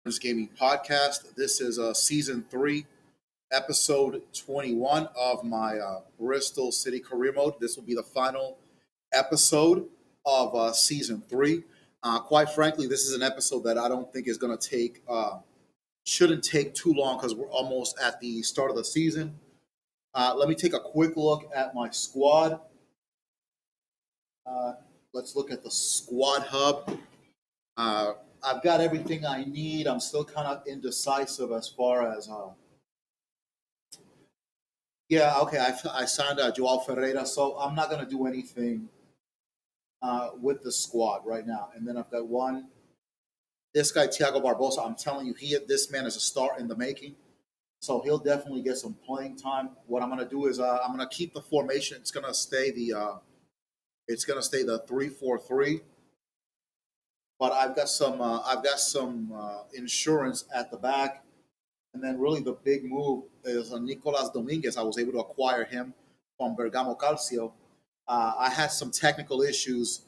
This Gaming Podcast. This is season 3, episode 21 of my Bristol City career mode. This will be the final episode of season 3. Quite frankly, this is an episode that I don't think is going to shouldn't take too long because we're almost at the start of the season. Let me take a quick look at my squad. Uh, let's look at the squad hub. Uh, I've got everything I need. I'm still kind of indecisive as far as yeah, okay. I signed Joao Ferreira, so I'm not gonna do anything with the squad right now. And then I've got this guy Thiago Barbosa. I'm telling you, this man is a star in the making. So he'll definitely get some playing time. What I'm gonna do is I'm gonna keep the formation. It's gonna stay the 3-4-3. But I've got some insurance at the back. And then really the big move is Nicolas Dominguez. I was able to acquire him from Bergamo Calcio. I had some technical issues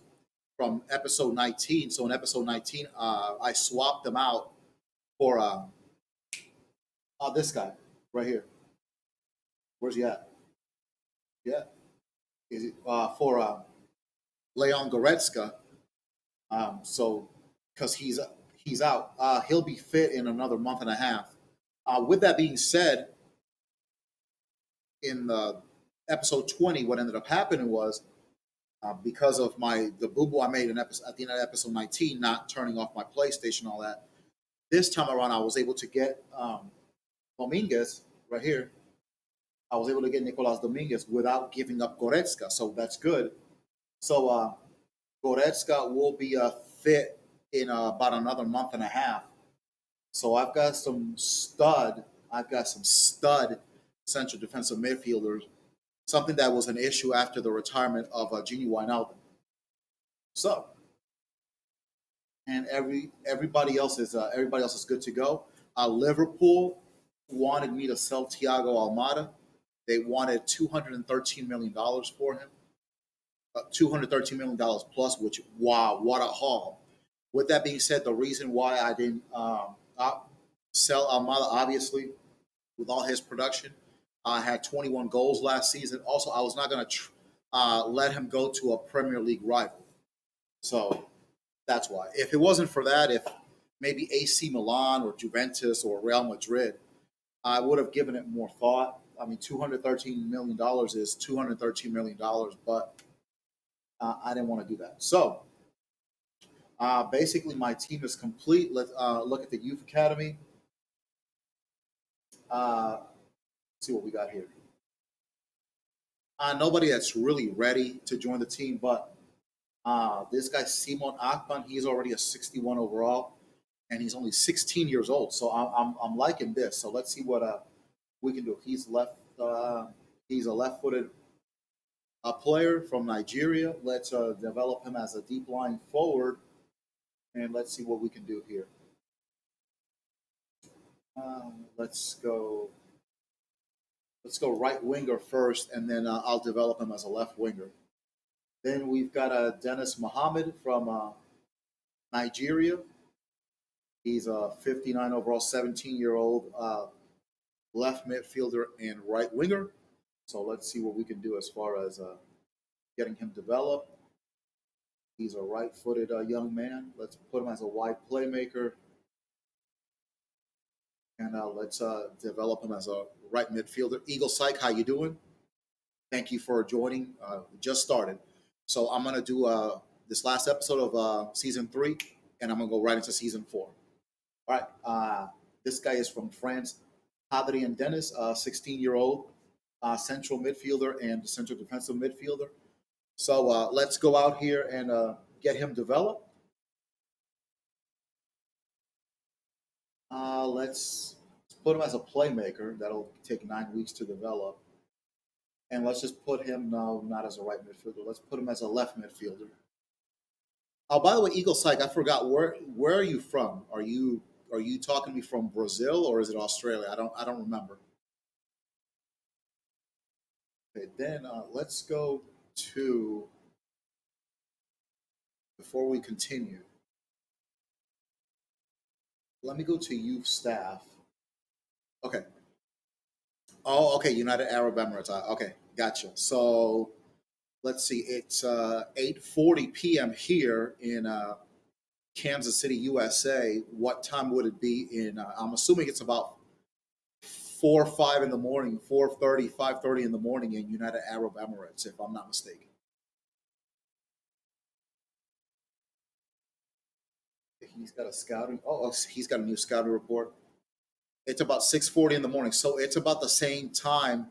from episode 19. So in episode 19, I swapped them out for this guy right here. Where's he at? Yeah. Is it, for Leon Goretzka. So because he's out, he'll be fit in another month and a half. With that being said, in the episode 20, what ended up happening was because of the boo boo I made at the end of episode 19, not turning off my PlayStation, and all that. This time around, I was able to get Dominguez right here. I was able to get Nicolas Dominguez without giving up Goretzka, so that's good. So Goretzka will be fit in about another month and a half. So I've got some stud central defensive midfielders. Something that was an issue after the retirement of Gini Wijnaldum. So, and everybody else is good to go. Liverpool wanted me to sell Thiago Almada. They wanted $213 million for him. $213 million plus, which, wow, what a haul. With that being said, the reason why I didn't sell Almada, obviously, with all his production, had 21 goals last season. Also, I was not going to let him go to a Premier League rival. So that's why. If it wasn't for that, if maybe AC Milan or Juventus or Real Madrid, I would have given it more thought. I mean, $213 million is $213 million, but I didn't want to do that. So basically, my team is complete. Let's look at the youth academy. Let's see what we got here. Nobody that's really ready to join the team, but this guy Simon Akpan, he's already a 61 overall, and he's only 16 years old. So I'm liking this. So let's see what we can do. He's a left-footed player from Nigeria. Let's develop him as a deep line forward, and let's see what we can do here. Let's go. Let's go right winger first, and then I'll develop him as a left winger. Then we've got Dennis Mohammed from Nigeria. He's a 59 overall, 17-year-old left midfielder and right winger. So let's see what we can do as far as getting him developed. He's a right-footed young man. Let's put him as a wide playmaker, and let's develop him as a right midfielder. Eagle Psych, how you doing? Thank you for joining. Just started, so I'm gonna do this last episode of season 3, and I'm gonna go right into season 4. All right. This guy is from France. Adrien Dennis, 16-year-old central midfielder and central defensive midfielder. So let's go out here and get him developed. Let's put him as a playmaker. That'll take 9 weeks to develop. And let's just put him, no, not as a right midfielder. Let's put him as a left midfielder. Oh, by the way, Eagle Psych, I forgot where are you from? Are you talking to me from Brazil or is it Australia? I don't remember. Okay, then let's go to before we continue. Let me go to youth staff. Okay. Oh, okay. United Arab Emirates. Okay, gotcha. So let's see. It's 8:40 p.m. here in Kansas City, USA. What time would it be in? I'm assuming it's about 4 or 5 in the morning, 4:30, 5:30 in the morning in United Arab Emirates, if I'm not mistaken. He's got a scouting. He's got a new scouting report. It's about 6:40 in the morning, so it's about the same time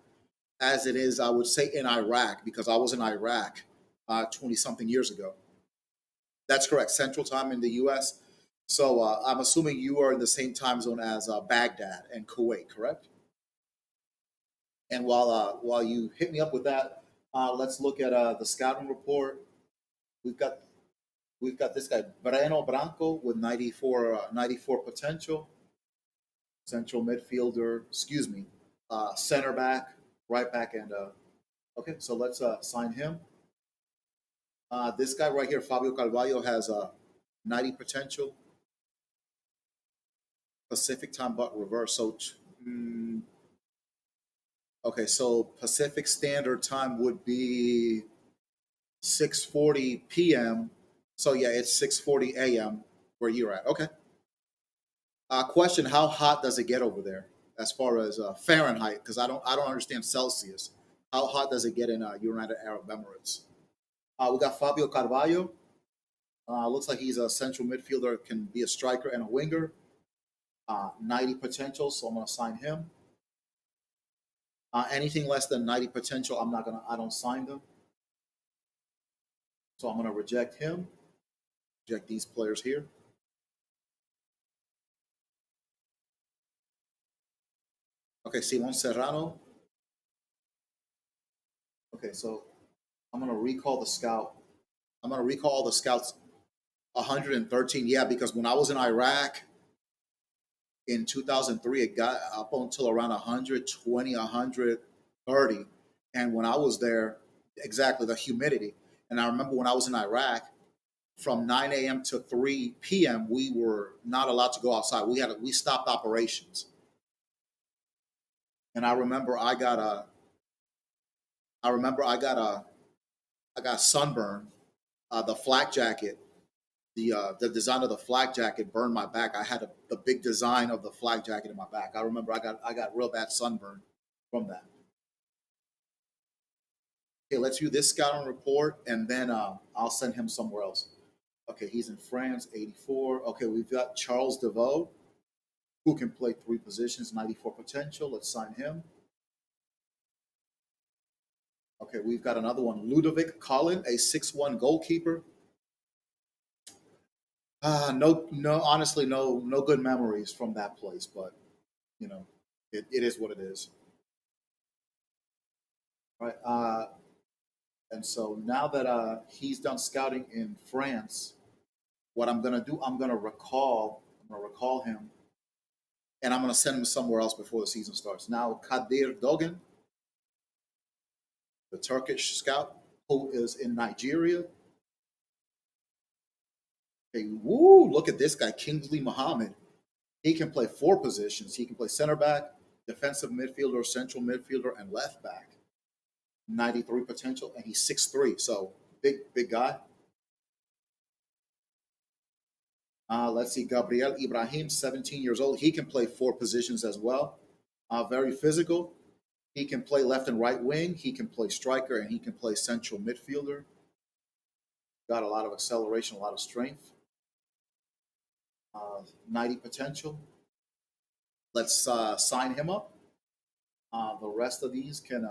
as it is, I would say, in Iraq because I was in Iraq 20 something years ago. That's correct. Central time in the U.S. So I'm assuming you are in the same time zone as Baghdad and Kuwait, correct? And while you hit me up with that, let's look at the scouting report. We've got we've got this guy Breno Branco with 94 potential, central midfielder. Excuse me, center back, right back, and okay. So let's sign him. This guy right here, Fabio Carvalho, has 90 potential, Pacific time but reverse. So okay, so Pacific Standard Time would be 6:40 p.m. So yeah, it's 6:40 a.m. where you're at. Okay. Question: how hot does it get over there, as far as Fahrenheit? Because I don't understand Celsius. How hot does it get in United Arab Emirates? We got Fabio Carvalho. Looks like he's a central midfielder, can be a striker and a winger. 90 potential, so I'm gonna sign him. Anything less than 90 potential, I don't sign them. So I'm gonna reject him. Reject these players here. Okay, Simon Serrano. Okay, so I'm gonna recall the scout. I'm gonna recall all the scouts. 113. Yeah, because when I was in Iraq in 2003, it got up until around 120, 130. And when I was there, exactly the humidity. And I remember when I was in Iraq, from 9 a.m. to 3 p.m., we were not allowed to go outside. We stopped operations. And I remember I got sunburn. The flak jacket, the design of the flak jacket burned my back. I had the big design of the flak jacket in my back. I remember I got real bad sunburn from that. Okay, let's view this scouting report, and then I'll send him somewhere else. Okay, he's in France, 84. Okay, we've got Charles DeVoe, who can play three positions, 94 potential. Let's sign him. Okay, we've got another one, Ludovic Collin, a 6'1" goalkeeper. No, honestly, no good memories from that place, but you know, it is what it is. Right. And so now that he's done scouting in France, what I'm gonna do, I'm gonna recall him, and I'm gonna send him somewhere else before the season starts. Now, Kadir Dogan, the Turkish scout who is in Nigeria. Hey, woo! Look at this guy, Kingsley Muhammad. He can play four positions. He can play center back, defensive midfielder, central midfielder, and left back. 93 potential, and he's 6'3", so big guy. Let's see, Gabriel Ibrahim, 17 years old. He can play four positions as well. Very physical. He can play left and right wing. He can play striker, and he can play central midfielder. Got a lot of acceleration, a lot of strength. 90 potential. Let's sign him up. The rest of these can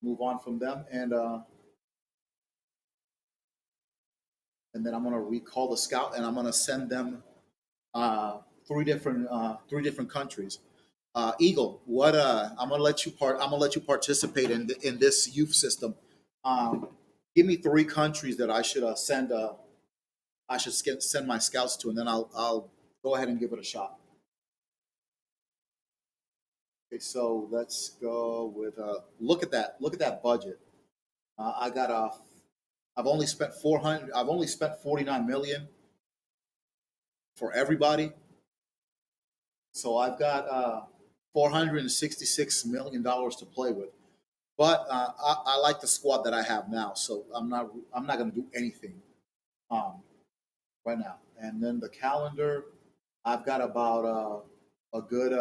move on from them, and then I'm going to recall the scout, and I'm going to send them uh, three different countries. Eagle, what I'm gonna let you I'm gonna let you participate in this youth system. Um, Give me three countries that I should send my scouts to, and then I'll go ahead and give it a shot. Okay, so let's go with look at that budget. I got a I've only spent 400. I've only spent 49 million for everybody. So I've got $466 million to play with. But I like the squad that I have now, so I'm not going to do anything um, right now. And then the calendar, I've got about a good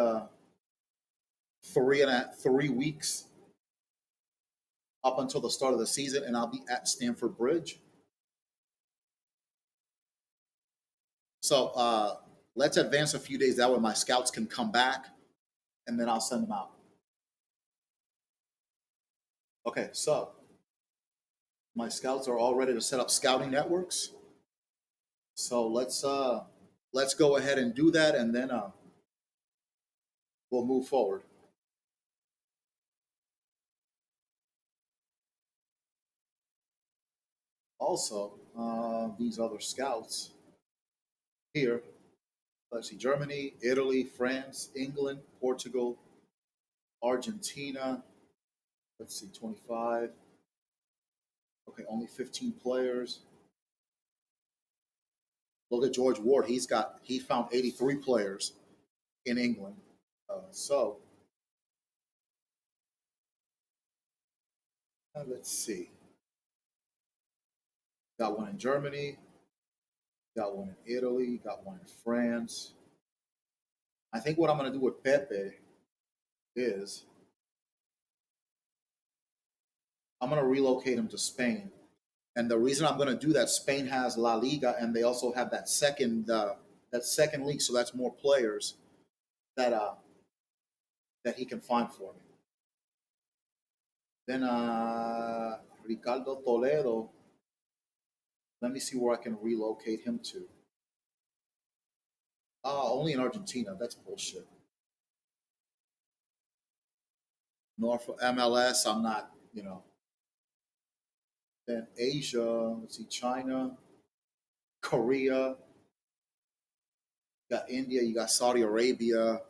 3 weeks up until the start of the season, and I'll be at Stamford Bridge. So let's advance a few days. That way, my scouts can come back, and then I'll send them out. Okay, so my scouts are all ready to set up scouting networks. So let's go ahead and do that, and then we'll move forward. Also, these other scouts here. Let's see: Germany, Italy, France, England, Portugal, Argentina. Let's see, 25. Okay, only 15 players. Look at George Ward. He found 83 players in England. So let's see. Got one in Germany. Got one in Italy. Got one in France. I think what I'm going to do with Pepe is I'm going to relocate him to Spain. And the reason I'm going to do that, Spain has La Liga, and they also have that second league, so that's more players that that he can find for me. Then Ricardo Toledo. Let me see where I can relocate him to. Only in Argentina. That's bullshit. North MLS. I'm not. Then Asia. Let's see, China, Korea. You got India. You got Saudi Arabia.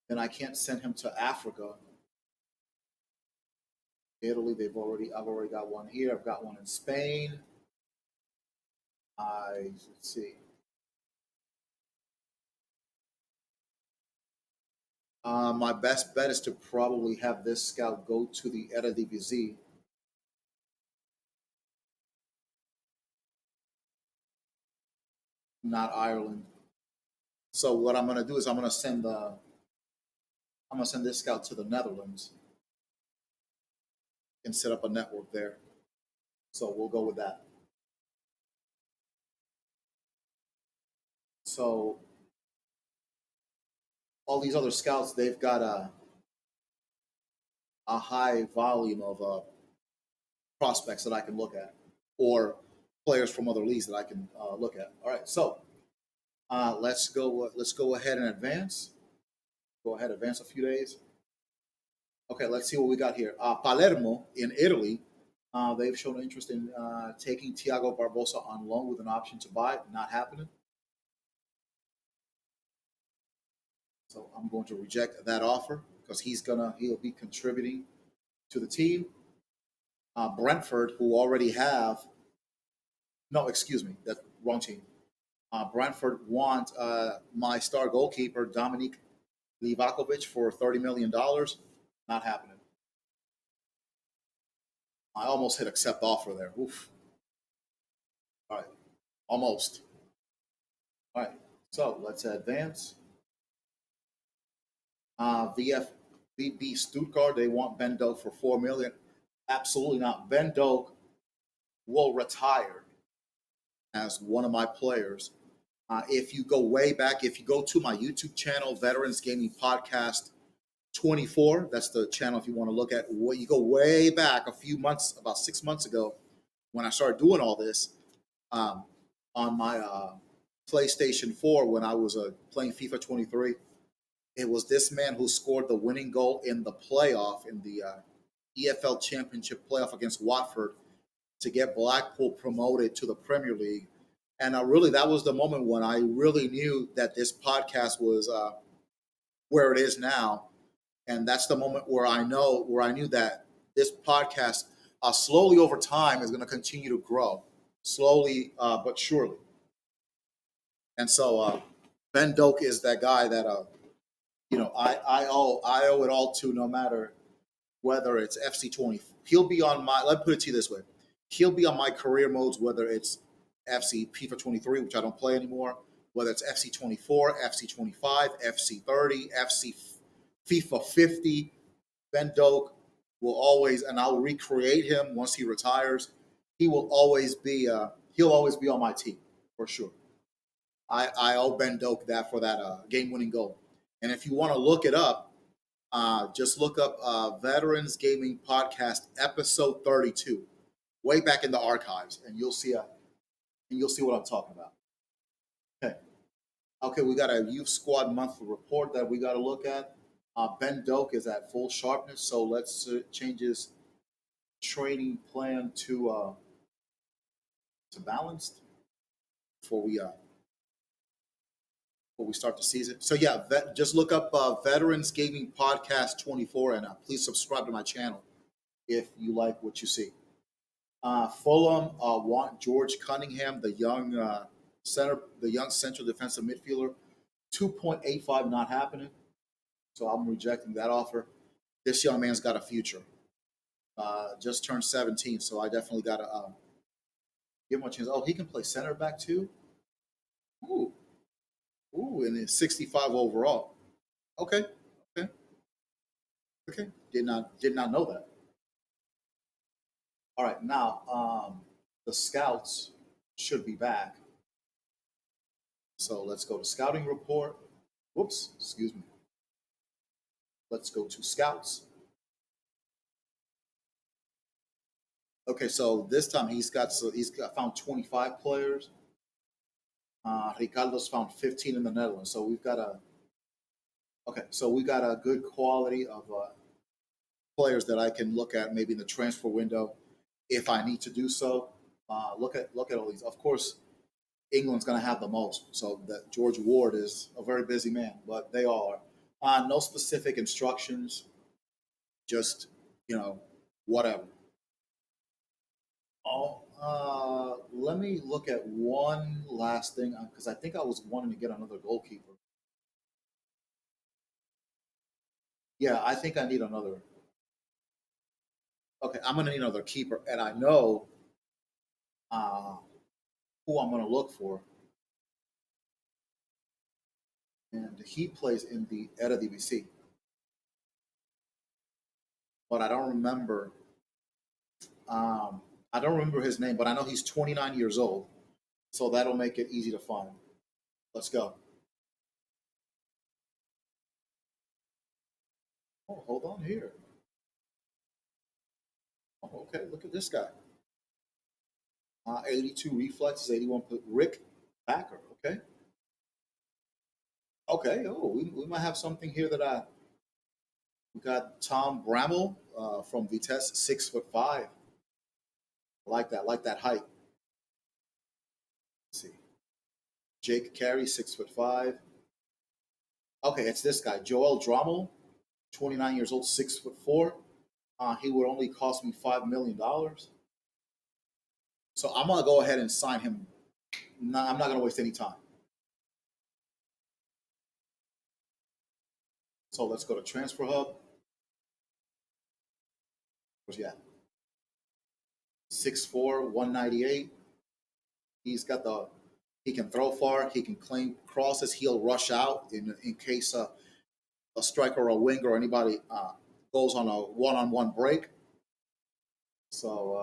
Then I can't send him to Africa. Italy. I've already got one here. I've got one in Spain. Let's see. My best bet is to probably have this scout go to the Eredivisie, not Ireland. So what I'm going to do is I'm going to send this scout to the Netherlands and set up a network there. So we'll go with that. So all these other scouts, they've got a high volume of prospects that I can look at, or players from other leagues that I can look at. All right, so let's go. Let's go ahead and advance. Go ahead, advance a few days. Okay, let's see what we got here. Palermo in Italy. They've shown interest in taking Thiago Barbosa on loan with an option to buy. Not happening. So I'm going to reject that offer because he'll be contributing to the team. Brentford, who already have no, excuse me, that's wrong team. Brentford want my star goalkeeper Dominic Livakovic for $30 million. Not happening. I almost hit accept offer there. Oof. All right, almost. All right, so let's advance. VB Stuttgart, they want Ben Doak for $4 million. Absolutely not. Ben Doak will retire as one of my players. If you go way back, if you go to my YouTube channel, Veterans Gaming Podcast 24, that's the channel if you want to look at what you go way back a few months, about 6 months ago, when I started doing all this um, on my PlayStation 4 when I was playing FIFA 23. It was this man who scored the winning goal in the playoff, in the EFL Championship playoff against Watford to get Blackpool promoted to the Premier League. And really, that was the moment when I really knew that this podcast was where it is now. And that's the moment where I knew that this podcast, slowly over time, is going to continue to grow, slowly but surely. And so Ben Doak is that guy that I owe it all to, no matter whether it's FC20. He'll be on my. Let me put it to you this way: he'll be on my career modes, whether it's FC FIFA 23, which I don't play anymore, whether it's FC 24, FC 25, FC 30, FC FIFA 50. Ben Doak will always, and I'll recreate him once he retires. He will always be. He'll always be on my team for sure. I owe Ben Doak that for that game-winning goal. And if you want to look it up, just look up Veterans Gaming Podcast episode 32, way back in the archives, and you'll see what I'm talking about. Okay, okay, we got a youth squad monthly report that we got to look at. Ben Doak is at full sharpness, so let's change his training plan to balanced before we start the season. So yeah, just look up Veterans Gaming Podcast 24, and please subscribe to my channel if you like what you see. Fulham want George Cunningham, the young central defensive midfielder. 2.85 not happening, so I'm rejecting that offer. This young man's got a future. Just turned 17, so I definitely got to give him a chance. Oh, he can play center back too. Ooh, ooh, and it's 65 overall. Okay, okay, okay. Did not know that. All right, now the scouts should be back. So let's go to scouting report. Whoops, excuse me. Let's go to scouts. Okay, so this time he's got found 25 players. Ricardo's found 15 in the Netherlands. So we got a good quality of players that I can look at maybe in the transfer window if I need to do so. Look at all these. Of course, England's going to have the most. So that George Ward is a very busy man, but they all are. No specific instructions, just whatever. Oh, let me look at one last thing because I think I was wanting to get another goalkeeper. Yeah, I think I need another. Okay, I'm gonna need another keeper, and I know uh, who I'm gonna look for, and he plays in the Eredivisie, but I don't remember. I don't remember his name, but I know he's 29 years old, so that'll make it easy to find. Let's go. Oh, hold on here. Oh, okay, look at this guy. 82 reflexes, 81. Rick Backer. Okay. Okay. Oh, we might have something here that we got Tom Bramall from Vitesse, 6'5". Like that. Like that height. Let's see. Jake Carey, 6'5". Okay, it's this guy, Joel Drommel, 29 years old, 6'4". He would only cost me $5 million. So I'm gonna go ahead and sign him. No, I'm not gonna waste any time. So let's go to Transfer Hub. Where's he at? 6'4", 198. He's got the. He can throw far. He can claim crosses. He'll rush out in case a striker or a winger or anybody goes on a one-on-one break. So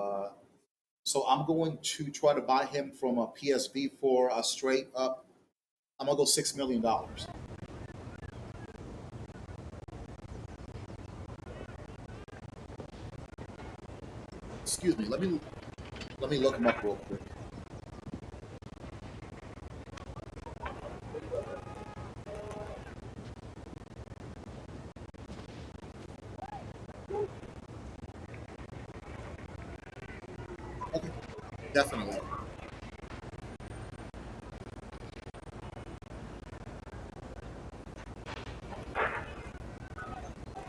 I'm going to try to buy him from a PSV for a straight up. I'm gonna go $6 million. Excuse me. Let me look him up real quick. Okay, definitely.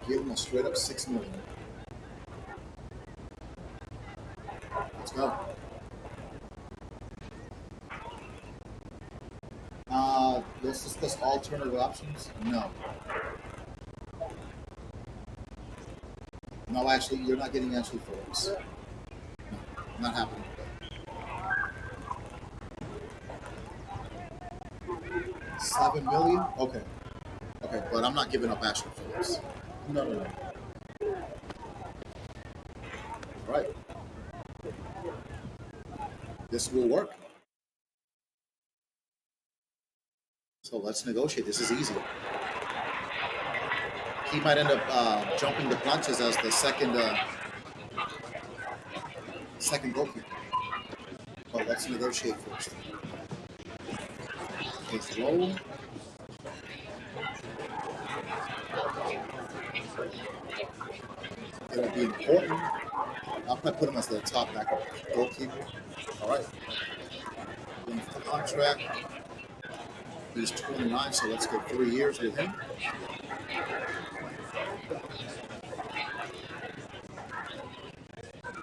Give him a straight up 6 million. Let's go. Let's Let's discuss alternative options. No, no, actually, you're not getting Ashley Phillips. No, not happening. 7 million. Okay, okay, but I'm not giving up Ashley Phillips. No, no, no. All right, this will work. So let's negotiate. This is easy. He might end up jumping the planches as the second goalkeeper. But let's negotiate first. His role. It'll be important. I'm gonna put him as the top backup goalkeeper. All right. Length of contract. He's 29, so let's get 3 years with him.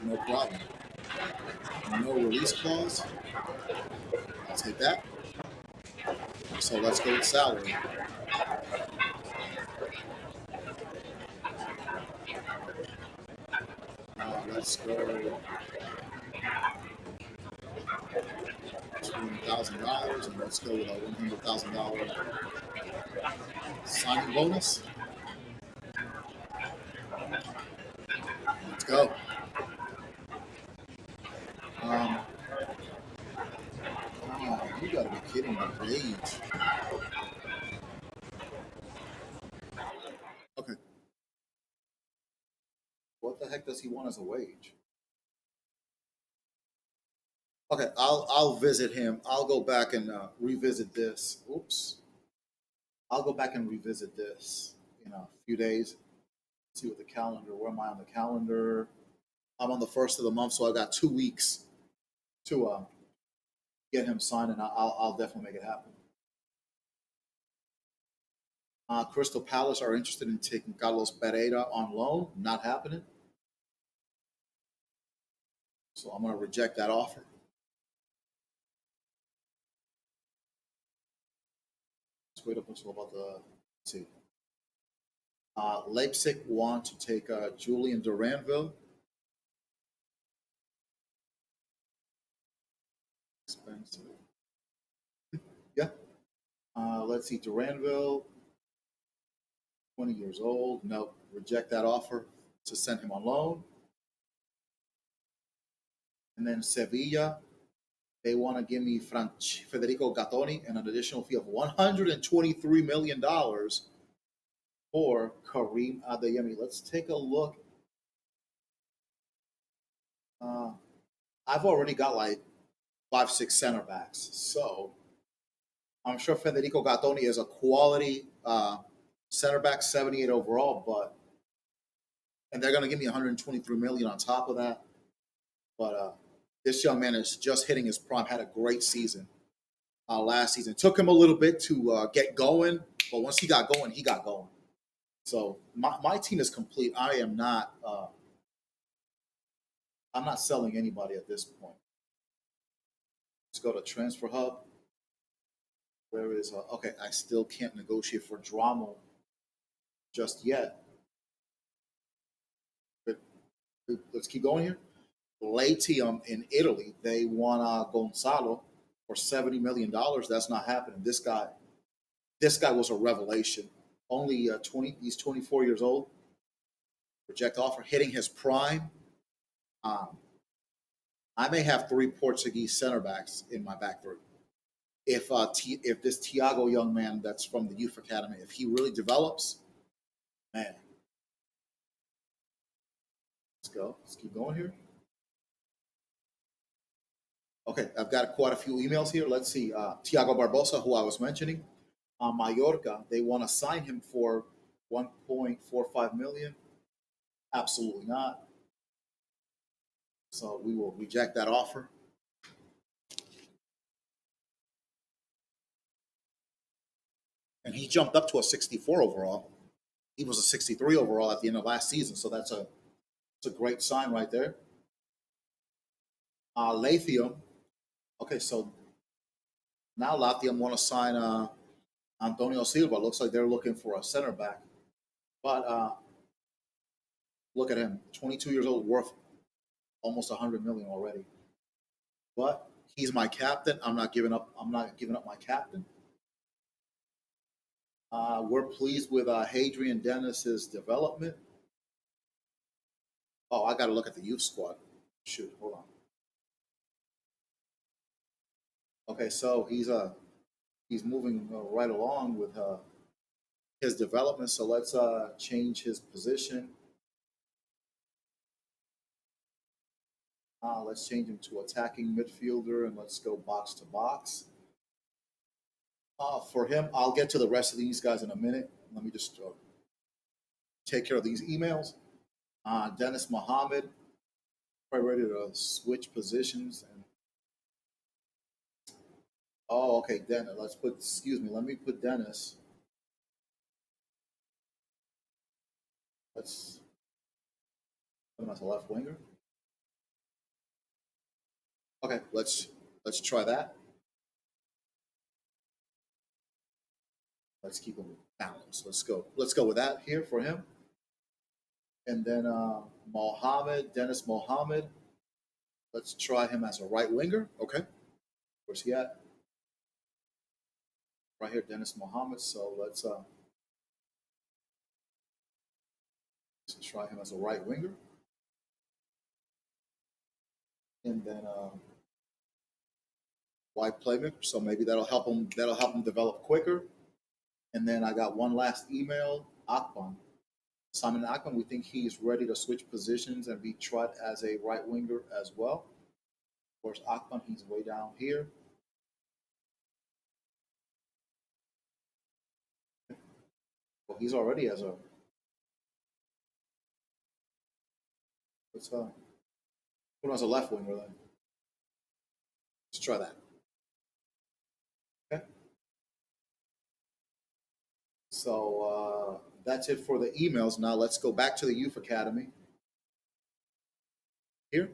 No problem. No release clause. I'll take that. So let's go with salary. Let's go $200,000, and let's go with a $100,000 signing bonus. Let's go. Um, oh, you gotta be kidding me. Wage. Okay. What the heck does he want as a wage? Okay, I'll visit him. I'll go back and revisit this. Oops. I'll go back and revisit this in a few days. See what the calendar. Where am I on the calendar? I'm on the first of the month, so I got 2 weeks to get him signed, and I'll definitely make it happen. Crystal Palace are interested in taking Carlos Pereira on loan. Not happening. So I'm going to reject that offer. Let's wait up until about the. Let's see. Leipzig want to take Julian Duranville. Expensive. Yeah. Let's see. Duranville, 20 years old. No, reject that offer to send him on loan. And then Sevilla, they want to give me Federico Gattoni and an additional fee of $123 million for Kareem Adeyemi. Let's take a look. I've already got like 5, 6 center backs. So I'm sure Federico Gattoni is a quality center back, 78 overall, and they're going to give me 123 million on top of that. But this young man is just hitting his prime. Had a great season last season. Took him a little bit to get going, but once he got going, he got going. So my team is complete. I'm not selling anybody at this point. Let's go to Transfer Hub. Where is okay? I still can't negotiate for Dramo just yet. But let's keep going here. Latium in Italy, they want Gonzalo for $70 million. That's not happening. This guy was a revelation. Only 20. He's 24 years old. Reject offer, hitting his prime. I may have 3 Portuguese center backs in my back three. If this Thiago young man that's from the youth academy, if he really develops, man. Let's go. Let's keep going here. Okay, I've got quite a few emails here. Let's see. Thiago Barbosa, who I was mentioning, Mallorca, they want to sign him for 1.45 million. Absolutely not. So we will reject that offer. And he jumped up to a 64 overall. He was a 63 overall at the end of last season, so that's a great sign right there. Latium. Okay, so now Latium want to sign Antonio Silva looks like they're looking for a center back, but look at him, 22 years old, worth almost 100 million already. But he's my captain. I'm not giving up. I'm not giving up my captain. We're pleased with Hadrian Dennis's development. Oh, I got to look at the youth squad. Shoot, hold on. Okay, so he's moving right along with his development. So let's change his position. Let's change him to attacking midfielder and let's go box to box. For him, I'll get to the rest of these guys in a minute. Let me just take care of these emails. Dennis Mohammed, probably ready to switch positions. And oh, okay, Dennis. Let's put. Excuse me. Let me put Dennis. Let's put him as a left winger. Okay, let's try that. Let's keep him balanced. Let's go. Let's go with that here for him. And then Mohammed, Dennis Mohammed. Let's try him as a right winger. Okay. Where's he at? Right here, Dennis Mohammed. So let's try him as a right winger. And then wide playmaker. So maybe that'll help him. That'll help him develop quicker. And then I got one last email. Akpan, Simon Akpan. We think he's ready to switch positions and be tried as a right winger as well. Of course, Akpan, he's way down here. Well, he's already as a. Let's put him as a left winger then. Let's try that. Okay. So that's it for the emails. Now let's go back to the Youth Academy. Here.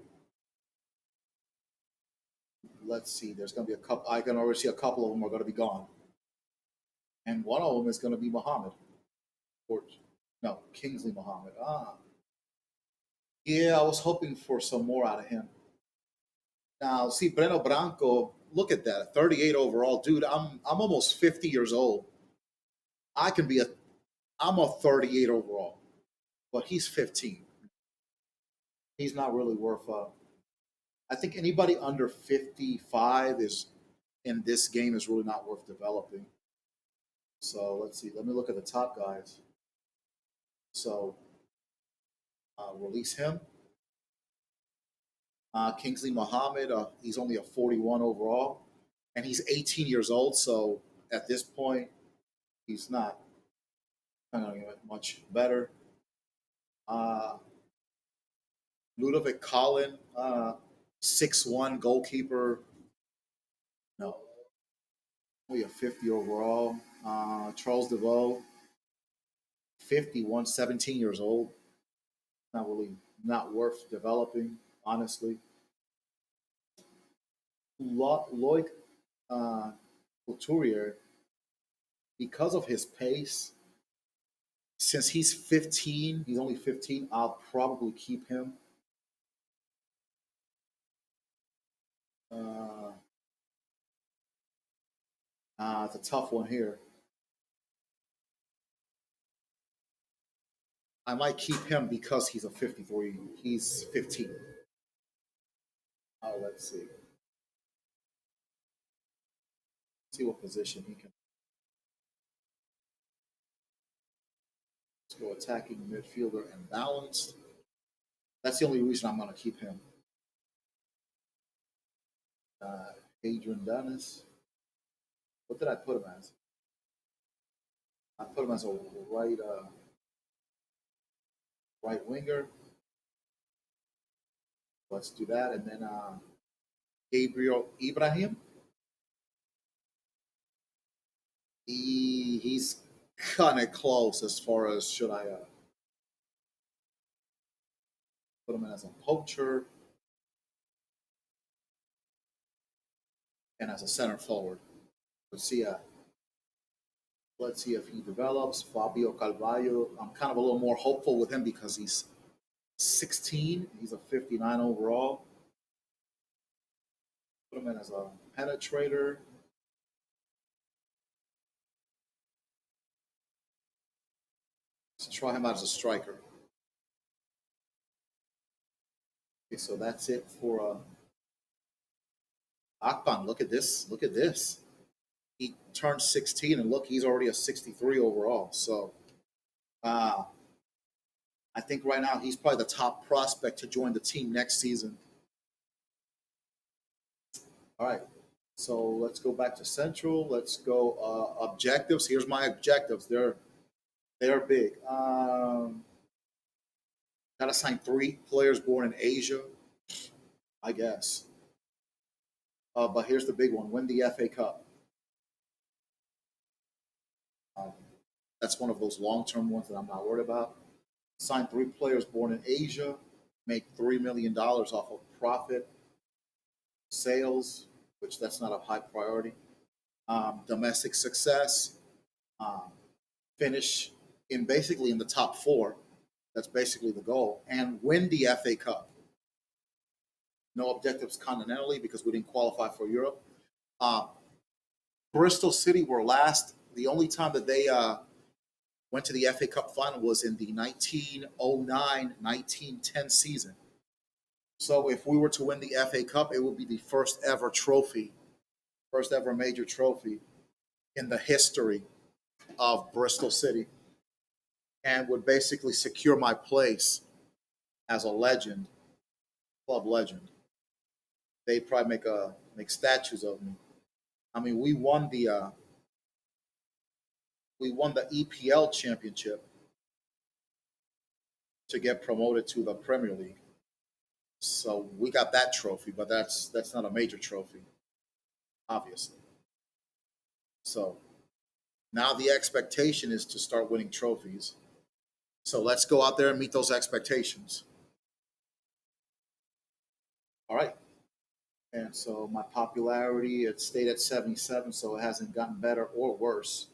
Let's see. There's going to be a couple. I can already see a couple of them are going to be gone, and one of them is going to be Muhammad, or no, Kingsley Muhammad. Yeah, I was hoping for some more out of him. Now, see, Breno Branco. Look at that, 38 overall, dude. I'm almost 50 years old. I can be a. I'm a 38 overall, but he's 15. He's not really worth. I think anybody under 55 is in this game is really not worth developing. So let's see. Let me look at the top guys. So release him. Kingsley Muhammad. He's only a 41 overall, and he's 18 years old. So at this point, he's not going to get much better. Uh, Ludovic Collin, 6'1" goalkeeper. No, only a 50 overall. Charles DeVoe, 51, 17 years old. Not really, not worth developing, honestly. Lloyd uh, Couturier, because of his pace, since he's 15, he's only 15, I'll probably keep him. Uh, it's a tough one here. I might keep him because he's a 53. He's 15. Let's see. See what position he can. Let's go attacking midfielder and balanced. That's the only reason I'm going to keep him. Uh, Adrian Dennis. What did I put him as? I put him as a right winger. Let's do that, and then Gabriel Ibrahim. He's kind of close as far as should I put him in as a poacher and as a center forward. Let's see. Let's see if he develops. Fabio Carvalho. I'm kind of a little more hopeful with him because he's 16. He's a 59 overall. Put him in as a penetrator. Let's try him out as a striker. Okay, so that's it for Akpan. Look at this. Look at this. He turned 16, and look, he's already a 63 overall. So uh, I think right now he's probably the top prospect to join the team next season. All right. So let's go back to Central. Let's go objectives. Here's my objectives. They're big. Got to sign 3 players born in Asia, I guess. But here's the big one: win the FA Cup. Um, that's one of those long-term ones that I'm not worried about. Sign 3 players born in Asia. Make $3 million off of profit sales, which that's not a high priority. Domestic success. Um, finish in basically in the top 4. That's basically the goal, and win the FA Cup. No objectives continentally because we didn't qualify for Europe. Uh, Bristol City were last. The only time that they went to the FA Cup final was in the 1909-1910 season. So if we were to win the FA Cup, it would be the first ever trophy, first ever major trophy in the history of Bristol City, and would basically secure my place as a legend, club legend. They'd probably make statues of me. I mean, we won the EPL championship to get promoted to the Premier League. So we got that trophy, but that's not a major trophy, obviously. So now the expectation is to start winning trophies. So let's go out there and meet those expectations. All right. And so my popularity, it stayed at 77, so it hasn't gotten better or worse.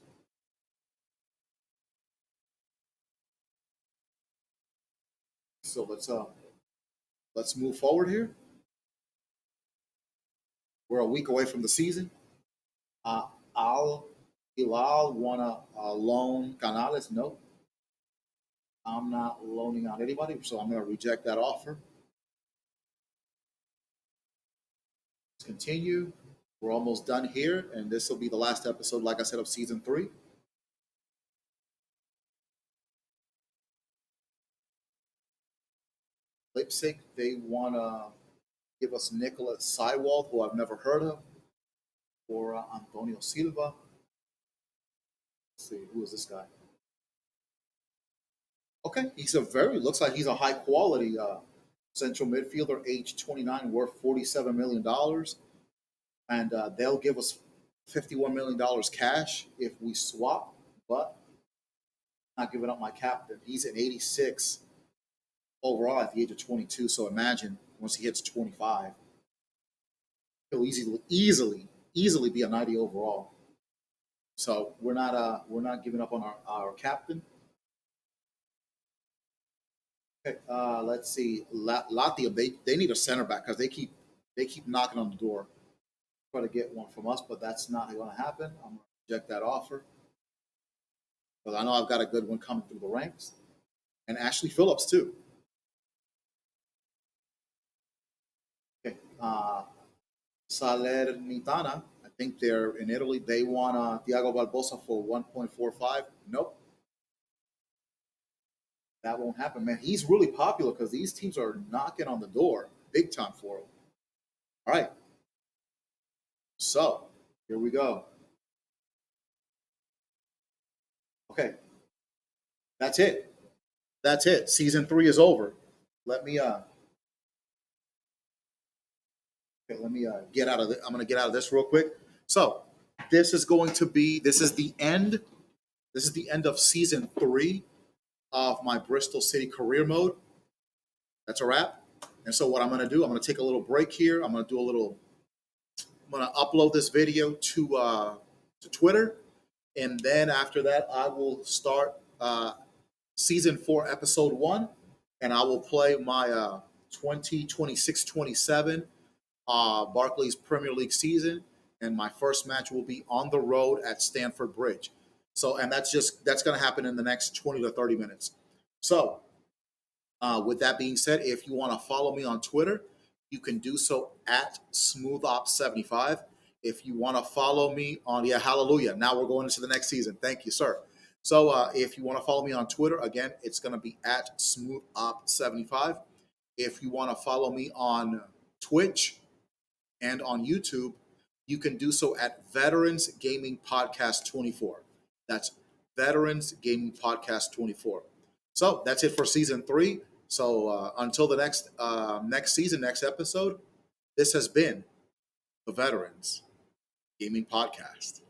So let's move forward here. We're a week away from the season. Uh, Al Hilal want to loan Canales? No, I'm not loaning out anybody, so I'm going to reject that offer. Let's continue. We're almost done here, and this will be the last episode, like I said, of season 3. Leipzig, they want to give us Nicholas Seiwald, who I've never heard of, or Antonio Silva. Let's see, who is this guy? Okay, looks like he's a high quality central midfielder, age 29, worth $47 million, and they'll give us $51 million cash if we swap. But I'm not giving up my captain. He's at 86 overall at the age of 22. So imagine once he hits 25, he'll easily be a 90 overall. So we're not giving up on our captain. Okay, let's see. Latvia, they need a center back because they keep knocking on the door, try to get one from us, but that's not going to happen. I'm going to reject that offer because I know I've got a good one coming through the ranks, and Ashley Phillips too. Okay, Salernitana, I think they're in Italy. They want Thiago Barbosa for 1.45. Nope, that won't happen, man. He's really popular because these teams are knocking on the door big time for him. All right, so here we go. Okay, that's it. That's it. Season 3 is over. Let me okay, let me get out of it. I'm going to get out of this real quick. So this is the end. This is the end of season 3 of my Bristol City career mode. That's a wrap. And so what I'm going to do, I'm going to take a little break here. I'm going to do a little. I'm going to upload this video to Twitter, And then after that, I will start season 4, episode 1, and I will play my 2026-27 Barclays Premier League season. And my first match will be on the road at Stamford Bridge. So, and that's going to happen in the next 20 to 30 minutes. So, with that being said, if you want to follow me on Twitter, you can do so at SmoothOps75. If you want to follow me on, yeah, hallelujah. Now we're going into the next season. Thank you, sir. So if you want to follow me on Twitter, again, it's going to be at SmoothOps75. If you want to follow me on Twitch and on YouTube, you can do so at Veterans Gaming Podcast 24. That's Veterans Gaming Podcast 24. So that's it for season 3. So until the next season, next episode, this has been the Veterans Gaming Podcast.